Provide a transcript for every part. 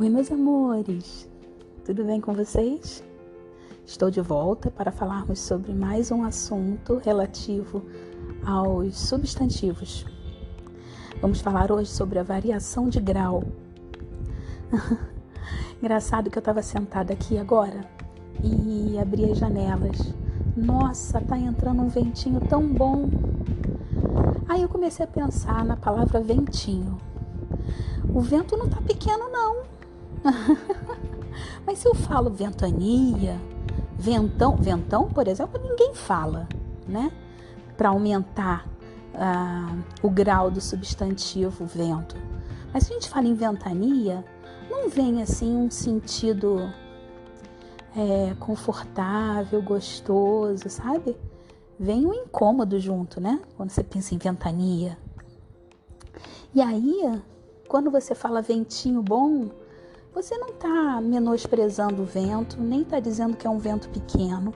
Oi, meus amores, tudo bem com vocês? Estou de volta para falarmos sobre mais um assunto relativo aos substantivos. Vamos falar hoje sobre a variação de grau. Engraçado que eu estava sentada aqui agora e abri as janelas. Nossa, tá entrando um ventinho tão bom. Aí eu comecei a pensar na palavra ventinho. O vento não tá pequeno, não. Mas se eu falo ventania, ventão, por exemplo, ninguém fala, né? Para aumentar o grau do substantivo vento. Mas se a gente fala em ventania, não vem assim um sentido confortável, gostoso, sabe? Vem um incômodo junto, né? Quando você pensa em ventania. E aí, quando você fala ventinho bom, você não está menosprezando o vento, nem está dizendo que é um vento pequeno.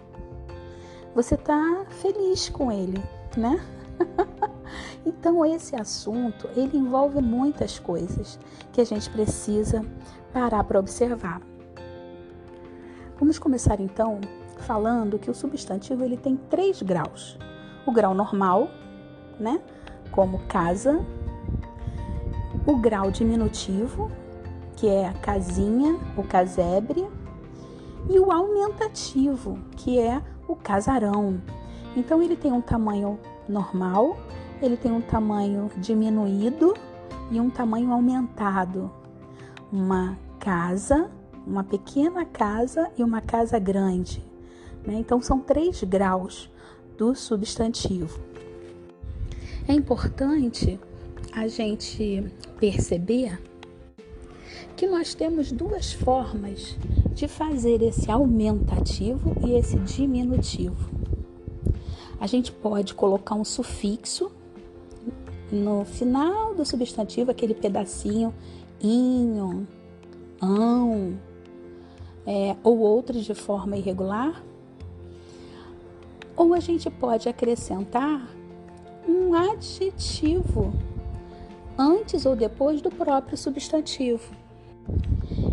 Você está feliz com ele, né? Então, esse assunto, ele envolve muitas coisas que a gente precisa parar para observar. Vamos começar, então, falando que o substantivo ele tem 3 graus. O grau normal, né? Como casa. O grau diminutivo, que é a casinha, o casebre, e o aumentativo, que é o casarão. Então, ele tem um tamanho normal, ele tem um tamanho diminuído e um tamanho aumentado. Uma casa, uma pequena casa e uma casa grande, né? Então, são 3 graus do substantivo. É importante a gente perceber que nós temos 2 formas de fazer esse aumentativo e esse diminutivo. A gente pode colocar um sufixo no final do substantivo, aquele pedacinho, inho, ão, ou outros de forma irregular. Ou a gente pode acrescentar um adjetivo antes ou depois do próprio substantivo.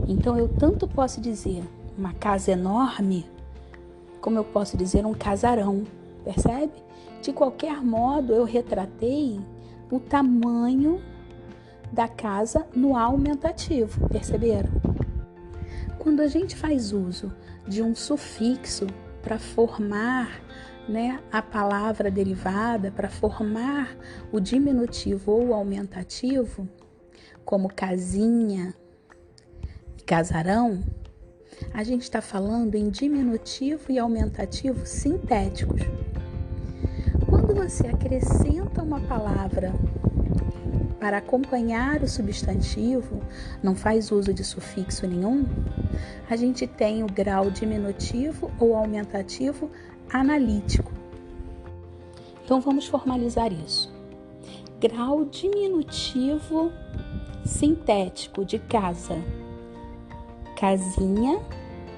Então, eu tanto posso dizer uma casa enorme, como eu posso dizer um casarão, percebe? De qualquer modo, eu retratei o tamanho da casa no aumentativo, perceberam? Quando a gente faz uso de um sufixo para formar, né, a palavra derivada, para formar o diminutivo ou o aumentativo, como casinha, casarão, a gente está falando em diminutivo e aumentativo sintéticos. Quando você acrescenta uma palavra para acompanhar o substantivo, não faz uso de sufixo nenhum, a gente tem o grau diminutivo ou aumentativo analítico. Então vamos formalizar isso. Grau diminutivo sintético de casa, casinha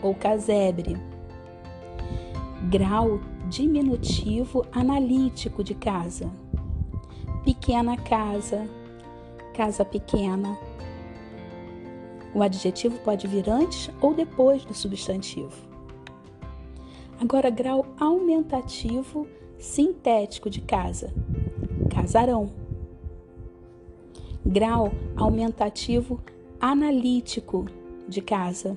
ou casebre. Grau diminutivo analítico de casa, pequena casa, casa pequena. O adjetivo pode vir antes ou depois do substantivo. Agora, grau aumentativo sintético de casa, casarão. Grau aumentativo analítico de casa,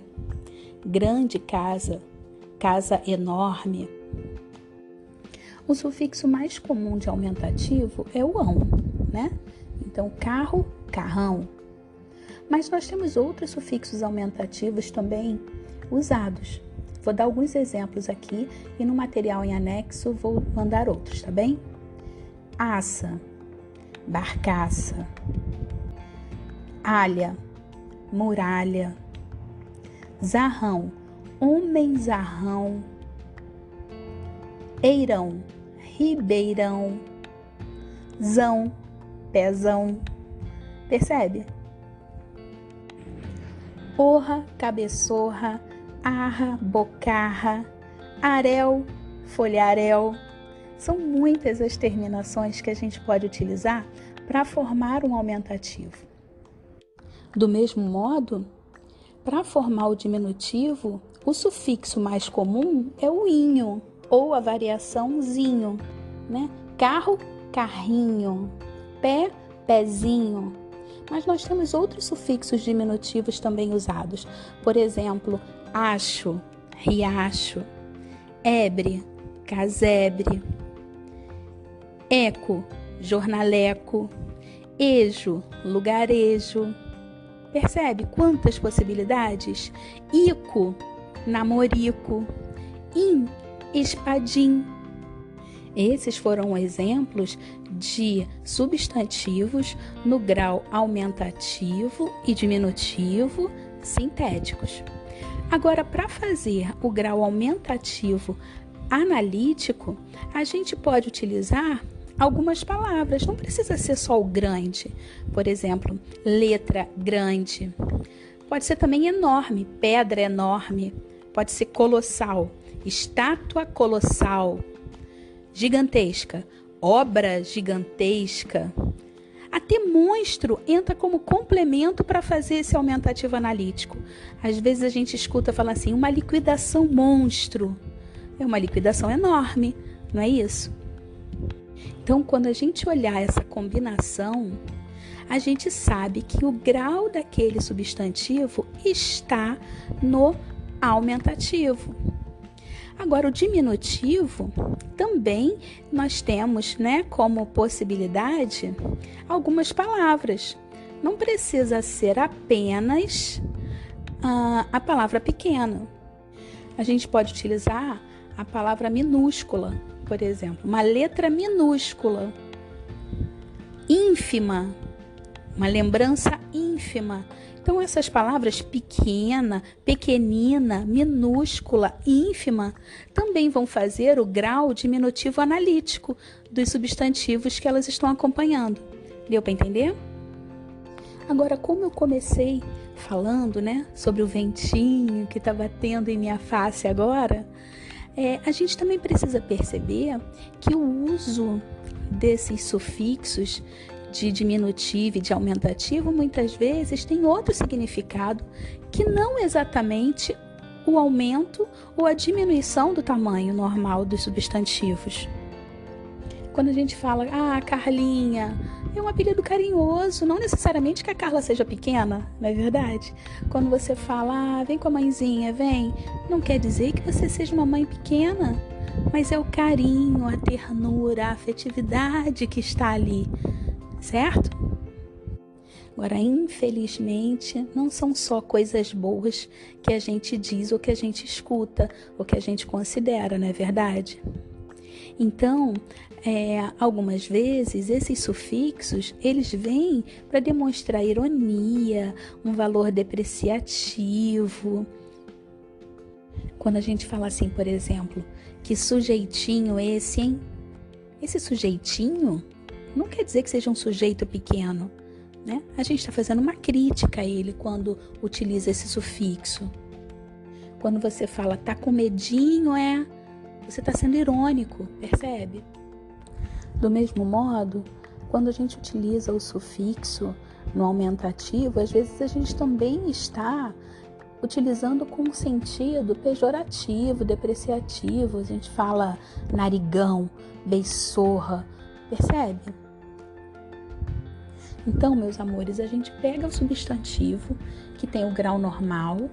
grande casa, casa enorme. O sufixo mais comum de aumentativo é o ão, né? Então, carro, carrão. Mas nós temos outros sufixos aumentativos também usados. Vou dar alguns exemplos aqui e no material em anexo vou mandar outros, tá bem? Aça, barcaça, alha, muralha, zarrão, homem-zarrão, eirão, ribeirão, zão, pezão. Percebe? Porra, cabeçorra, arra, bocarra, arel, folharel. São muitas as terminações que a gente pode utilizar para formar um aumentativo. Do mesmo modo, Para formar o diminutivo, o sufixo mais comum é o inho, ou a variação zinho, né? Carro, carrinho, pé, pezinho. Mas nós temos outros sufixos diminutivos também usados. Por exemplo, acho, riacho, ebre, casebre, eco, jornaleco, ejo, lugarejo. Percebe quantas possibilidades? Ico, namorico, espadim. Esses foram exemplos de substantivos no grau aumentativo e diminutivo sintéticos. Agora, para fazer o grau aumentativo analítico, a gente pode utilizar algumas palavras, não precisa ser só o grande. Por exemplo, letra grande. Pode ser também enorme, pedra enorme. Pode ser colossal, estátua colossal. Gigantesca, obra gigantesca. Até monstro entra como complemento para fazer esse aumentativo analítico. Às vezes a gente escuta falar assim, uma liquidação monstro. É uma liquidação enorme, não é isso? Então, quando a gente olhar essa combinação, a gente sabe que o grau daquele substantivo está no aumentativo. Agora, o diminutivo, também nós temos, como possibilidade algumas palavras. Não precisa ser apenas a palavra pequena. A gente pode utilizar a palavra minúscula, por exemplo, uma letra minúscula, ínfima, uma lembrança ínfima. Então, essas palavras pequena, pequenina, minúscula, ínfima, também vão fazer o grau diminutivo analítico dos substantivos que elas estão acompanhando. Deu para entender? Agora, como eu comecei falando, sobre o ventinho que está batendo em minha face agora, a gente também precisa perceber que o uso desses sufixos de diminutivo e de aumentativo, muitas vezes tem outro significado que não exatamente o aumento ou a diminuição do tamanho normal dos substantivos. Quando a gente fala, Carlinha, é um apelido carinhoso, não necessariamente que a Carla seja pequena, não é verdade? Quando você fala, vem com a mãezinha, vem, não quer dizer que você seja uma mãe pequena, mas é o carinho, a ternura, a afetividade que está ali. Certo? Agora, infelizmente, não são só coisas boas que a gente diz ou que a gente escuta ou que a gente considera, não é verdade? Então, algumas vezes, esses sufixos, eles vêm para demonstrar ironia, um valor depreciativo. Quando a gente fala assim, por exemplo, que sujeitinho esse, hein? Esse sujeitinho não quer dizer que seja um sujeito pequeno, né? A gente está fazendo uma crítica a ele quando utiliza esse sufixo. Quando você fala tá com medinho, você está sendo irônico, percebe? Do mesmo modo, quando a gente utiliza o sufixo no aumentativo, às vezes a gente também está utilizando com um sentido pejorativo, depreciativo. A gente fala narigão, beiçorra, percebe? Então, meus amores, a gente pega o substantivo que tem o grau normal,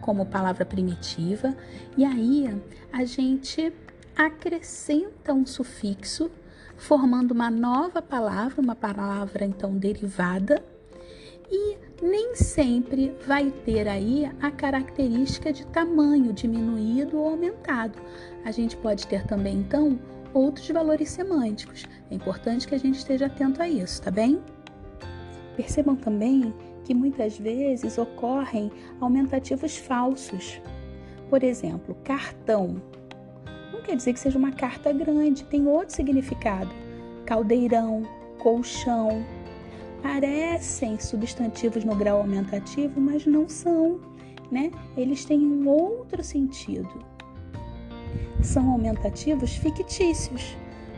como palavra primitiva, e aí a gente acrescenta um sufixo, formando uma nova palavra, uma palavra então derivada, e nem sempre vai ter aí a característica de tamanho diminuído ou aumentado. A gente pode ter também então outros valores semânticos. É importante que a gente esteja atento a isso, tá bem? Percebam também que muitas vezes ocorrem aumentativos falsos. Por exemplo, cartão. Não quer dizer que seja uma carta grande, tem outro significado. Caldeirão, colchão. Parecem substantivos no grau aumentativo, mas não são, Eles têm um outro sentido. São aumentativos fictícios,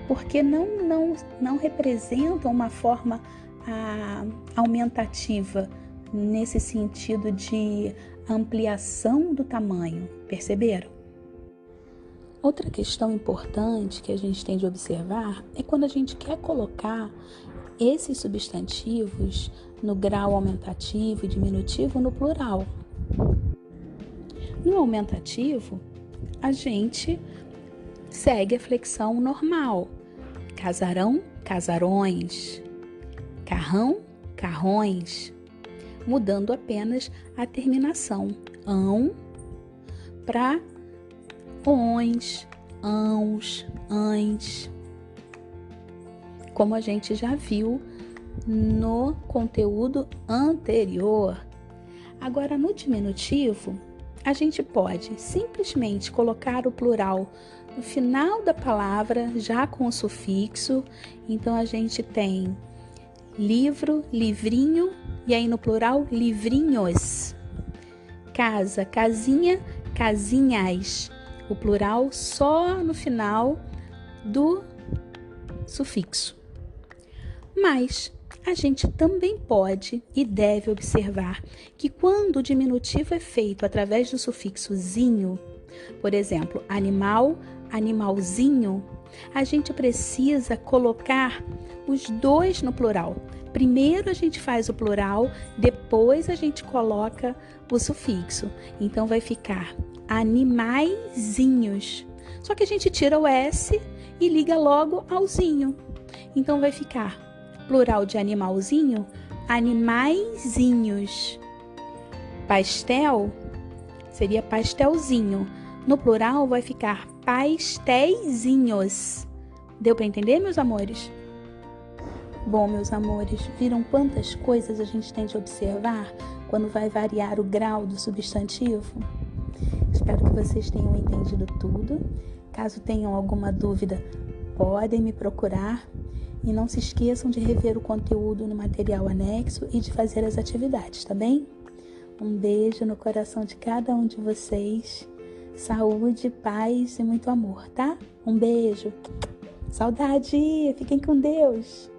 porque não representam uma forma aumentativa, nesse sentido de ampliação do tamanho, perceberam? Outra questão importante que a gente tem de observar é quando a gente quer colocar esses substantivos no grau aumentativo e diminutivo no plural. No aumentativo, a gente segue a flexão normal. Casarão, casarões. Carrão, carrões. Mudando apenas a terminação ão para ons, ãos, ães. Como a gente já viu no conteúdo anterior. Agora, no diminutivo, a gente pode simplesmente colocar o plural no final da palavra, já com o sufixo. Então, a gente tem livro, livrinho, e aí no plural, livrinhos. Casa, casinha, casinhas. O plural só no final do sufixo. Mas a gente também pode e deve observar que quando o diminutivo é feito através do sufixo zinho, por exemplo, animal, animalzinho, a gente precisa colocar os dois no plural. Primeiro a gente faz o plural, depois a gente coloca o sufixo. Então vai ficar animaizinhos. Só que a gente tira o S e liga logo ao zinho. Então vai ficar plural de animalzinho, animaizinhos. Pastel seria pastelzinho. No plural vai ficar pastéisinhos. Deu para entender, meus amores? Bom, meus amores, viram quantas coisas a gente tem de observar quando vai variar o grau do substantivo? Espero que vocês tenham entendido tudo. Caso tenham alguma dúvida, podem me procurar. E não se esqueçam de rever o conteúdo no material anexo e de fazer as atividades, tá bem? Um beijo no coração de cada um de vocês. Saúde, paz e muito amor, tá? Um beijo. Saudade! Fiquem com Deus!